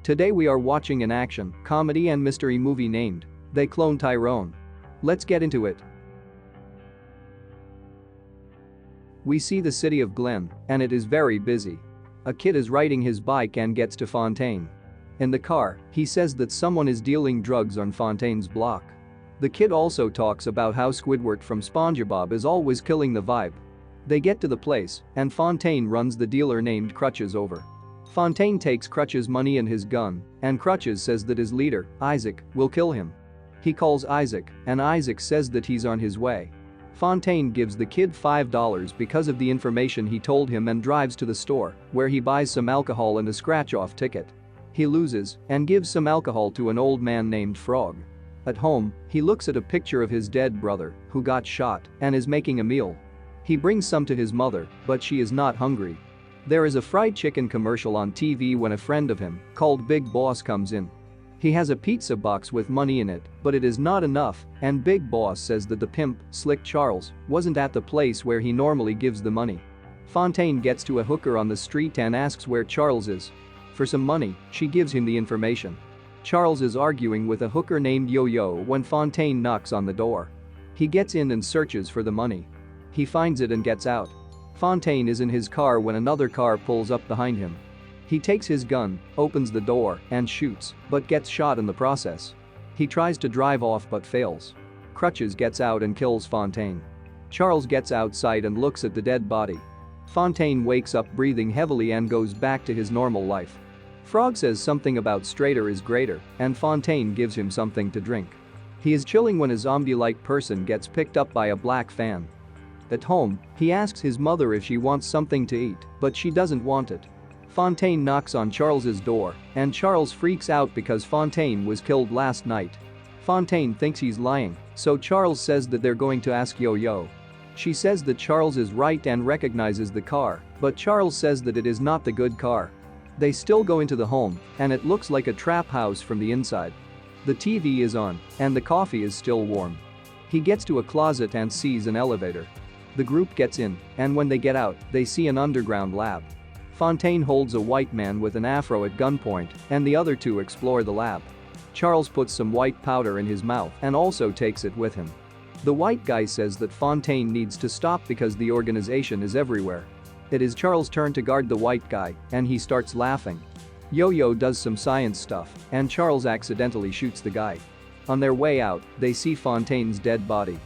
Today we are watching an action, comedy and mystery movie named They Clone Tyrone. Let's get into it. We see the city of Glen, and it is very busy. A kid is riding his bike and gets to Fontaine. In the car, he says that someone is dealing drugs on Fontaine's block. The kid also talks about how Squidward from SpongeBob is always killing the vibe. They get to the place, and Fontaine runs the dealer named Crutches over. Fontaine takes Crutches' money and his gun, and Crutches says that his leader, Isaac, will kill him. He calls Isaac, and Isaac says that he's on his way. Fontaine gives the kid $5 because of the information he told him and drives to the store, where he buys some alcohol and a scratch-off ticket. He loses and gives some alcohol to an old man named Frog. At home, he looks at a picture of his dead brother, who got shot, and is making a meal. He brings some to his mother, but she is not hungry. There is a fried chicken commercial on TV when a friend of him, called Big Boss, comes in. He has a pizza box with money in it, but it is not enough, and Big Boss says that the pimp, Slick Charles, wasn't at the place where he normally gives the money. Fontaine gets to a hooker on the street and asks where Charles is. For some money, she gives him the information. Charles is arguing with a hooker named Yo-Yo when Fontaine knocks on the door. He gets in and searches for the money. He finds it and gets out. Fontaine is in his car when another car pulls up behind him. He takes his gun, opens the door, and shoots, but gets shot in the process. He tries to drive off but fails. Crutches gets out and kills Fontaine. Charles gets outside and looks at the dead body. Fontaine wakes up breathing heavily and goes back to his normal life. Frog says something about straighter is greater, and Fontaine gives him something to drink. He is chilling when a zombie-like person gets picked up by a black fan. At home, he asks his mother if she wants something to eat, but she doesn't want it. Fontaine knocks on Charles's door, and Charles freaks out because Fontaine was killed last night. Fontaine thinks he's lying, so Charles says that they're going to ask Yo-Yo. She says that Charles is right and recognizes the car, but Charles says that it is not the good car. They still go into the home, and it looks like a trap house from the inside. The TV is on, and the coffee is still warm. He gets to a closet and sees an elevator. The group gets in, and when they get out, they see an underground lab. Fontaine holds a white man with an afro at gunpoint, and the other two explore the lab. Charles puts some white powder in his mouth and also takes it with him. The white guy says that Fontaine needs to stop because the organization is everywhere. It is Charles' turn to guard the white guy, and he starts laughing. Yo-Yo does some science stuff, and Charles accidentally shoots the guy. On their way out, they see Fontaine's dead body.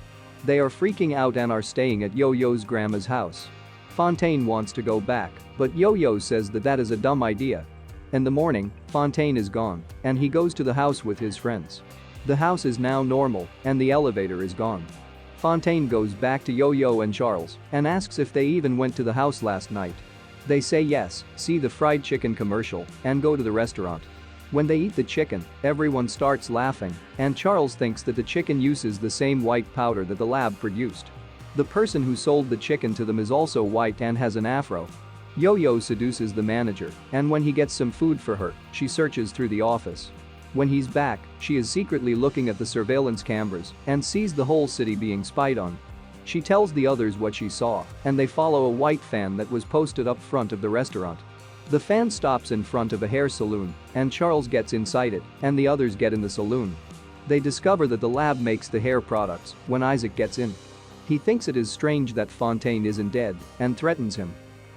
They are freaking out and are staying at Yo-Yo's grandma's house. Fontaine wants to go back, but Yo-Yo says that that is a dumb idea. In the morning, Fontaine is gone, and he goes to the house with his friends. The house is now normal, and the elevator is gone. Fontaine goes back to Yo-Yo and Charles and asks if they even went to the house last night. They say yes, see the fried chicken commercial, and go to the restaurant. When they eat the chicken, everyone starts laughing, and Charles thinks that the chicken uses the same white powder that the lab produced. The person who sold the chicken to them is also white and has an afro. Yo-Yo seduces the manager, and when he gets some food for her, she searches through the office. When he's back, she is secretly looking at the surveillance cameras and sees the whole city being spied on. She tells the others what she saw, and they follow a white fan that was posted up front of the restaurant. The fan stops in front of a hair salon, and Charles gets inside it, and the others get in the saloon. They discover that the lab makes the hair products when Isaac gets in. He thinks it is strange that Fontaine isn't dead and threatens him.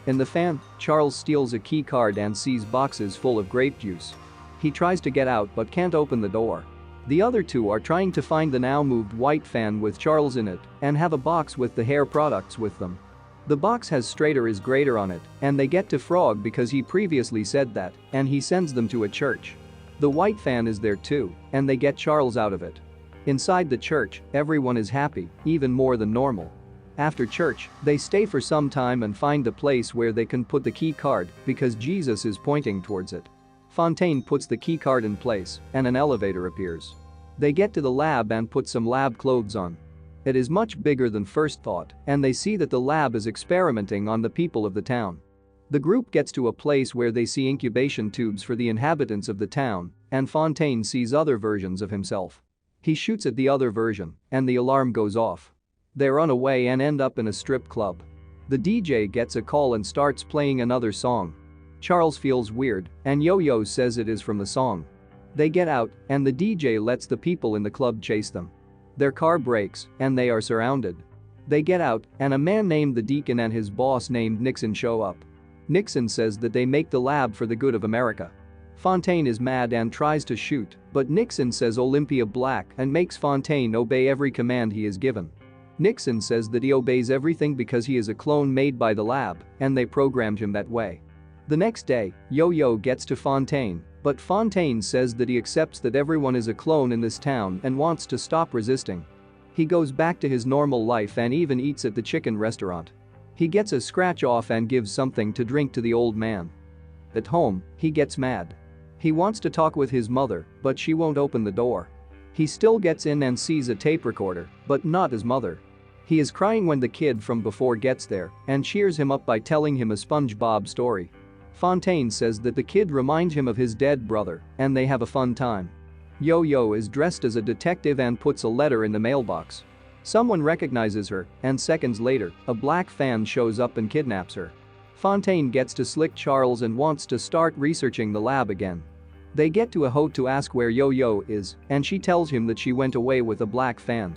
In the fan, Charles steals a key card and sees boxes full of grape juice. He tries to get out but can't open the door. The other two are trying to find the now moved white fan with Charles in it and have a box with the hair products with them. The box has straighter is greater on it, and they get to Frog because he previously said that, and he sends them to a church. The white fan is there too, and they get Charles out of it. Inside the church, everyone is happy, even more than normal. After church, they stay for some time and find the place where they can put the key card because Jesus is pointing towards it. Fontaine puts the key card in place, and an elevator appears. They get to the lab and put some lab clothes on. It is much bigger than first thought, and they see that the lab is experimenting on the people of the town. The group gets to a place where they see incubation tubes for the inhabitants of the town, and Fontaine sees other versions of himself. He shoots at the other version, and the alarm goes off. They run away and end up in a strip club. The DJ gets a call and starts playing another song. Charles feels weird, and Yo-Yo says it is from the song. They get out, and the DJ lets the people in the club chase them. Their car breaks, and they are surrounded. They get out, and a man named the Deacon and his boss named Nixon show up. Nixon says that they make the lab for the good of America. Fontaine is mad and tries to shoot, but Nixon says Olympia Black and makes Fontaine obey every command he is given. Nixon says that he obeys everything because he is a clone made by the lab, and they programmed him that way. The next day, Yo-Yo gets to Fontaine, but Fontaine says that he accepts that everyone is a clone in this town and wants to stop resisting. He goes back to his normal life and even eats at the chicken restaurant. He gets a scratch off and gives something to drink to the old man. At home, he gets mad. He wants to talk with his mother, but she won't open the door. He still gets in and sees a tape recorder, but not his mother. He is crying when the kid from before gets there and cheers him up by telling him a SpongeBob story. Fontaine says that the kid reminds him of his dead brother, and they have a fun time. Yo-Yo is dressed as a detective and puts a letter in the mailbox. Someone recognizes her, and seconds later, a black fan shows up and kidnaps her. Fontaine gets to slick Charles and wants to start researching the lab again. They get to a hoe to ask where Yo-Yo is, and she tells him that she went away with a black fan.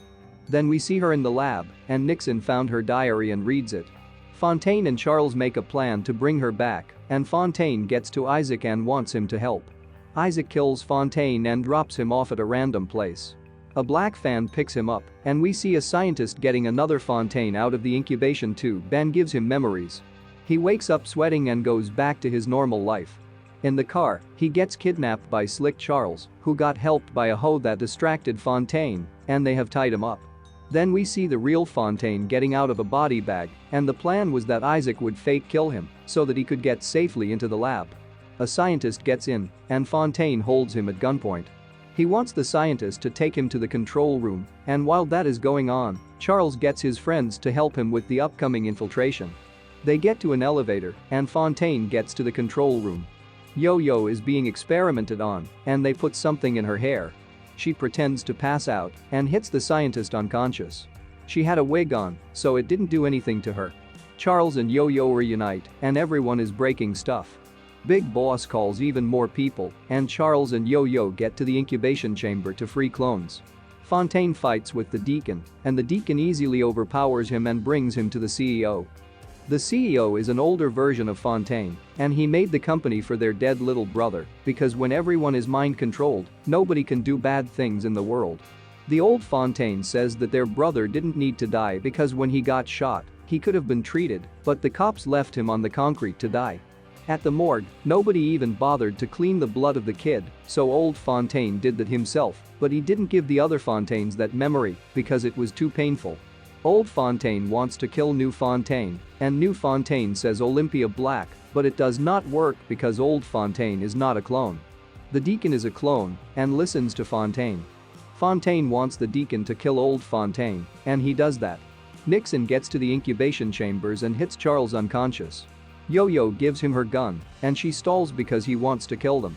Then we see her in the lab, and Nixon found her diary and reads it. Fontaine and Charles make a plan to bring her back, and Fontaine gets to Isaac and wants him to help. Isaac kills Fontaine and drops him off at a random place. A black fan picks him up, and we see a scientist getting another Fontaine out of the incubation tube and gives him memories. He wakes up sweating and goes back to his normal life. In the car, he gets kidnapped by Slick Charles, who got helped by a hoe that distracted Fontaine, and they have tied him up. Then we see the real Fontaine getting out of a body bag, and the plan was that Isaac would fake kill him so that he could get safely into the lab. A scientist gets in, and Fontaine holds him at gunpoint. He wants the scientist to take him to the control room, and while that is going on, Charles gets his friends to help him with the upcoming infiltration. They get to an elevator, and Fontaine gets to the control room. Yo-Yo is being experimented on, and they put something in her hair. She pretends to pass out and hits the scientist unconscious. She had a wig on, so it didn't do anything to her. Charles and Yo-Yo reunite, and everyone is breaking stuff. Big Boss calls even more people, and Charles and Yo-Yo get to the incubation chamber to free clones. Fontaine fights with the Deacon, and the Deacon easily overpowers him and brings him to the CEO. The CEO is an older version of Fontaine, and he made the company for their dead little brother because when everyone is mind-controlled, nobody can do bad things in the world. The old Fontaine says that their brother didn't need to die because when he got shot, he could have been treated, but the cops left him on the concrete to die. At the morgue, nobody even bothered to clean the blood of the kid, so old Fontaine did that himself, but he didn't give the other Fontaines that memory because it was too painful. Old Fontaine wants to kill New Fontaine, and New Fontaine says Olympia Black, but it does not work because Old Fontaine is not a clone. The Deacon is a clone and listens to Fontaine. Fontaine wants the Deacon to kill Old Fontaine, and he does that. Nixon gets to the incubation chambers and hits Charles unconscious. Yo-Yo gives him her gun, and she stalls because he wants to kill them.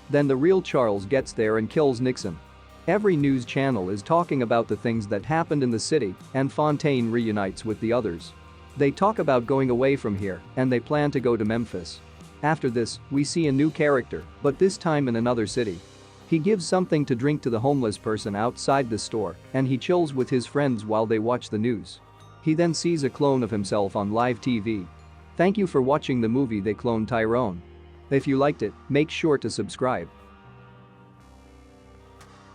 Then the real Charles gets there and kills Nixon. Every news channel is talking about the things that happened in the city, and Fontaine reunites with the others. They talk about going away from here, and they plan to go to Memphis. After this, we see a new character, but this time in another city. He gives something to drink to the homeless person outside the store, and he chills with his friends while they watch the news. He then sees a clone of himself on live TV. Thank you for watching the movie They Cloned Tyrone. If you liked it, make sure to subscribe.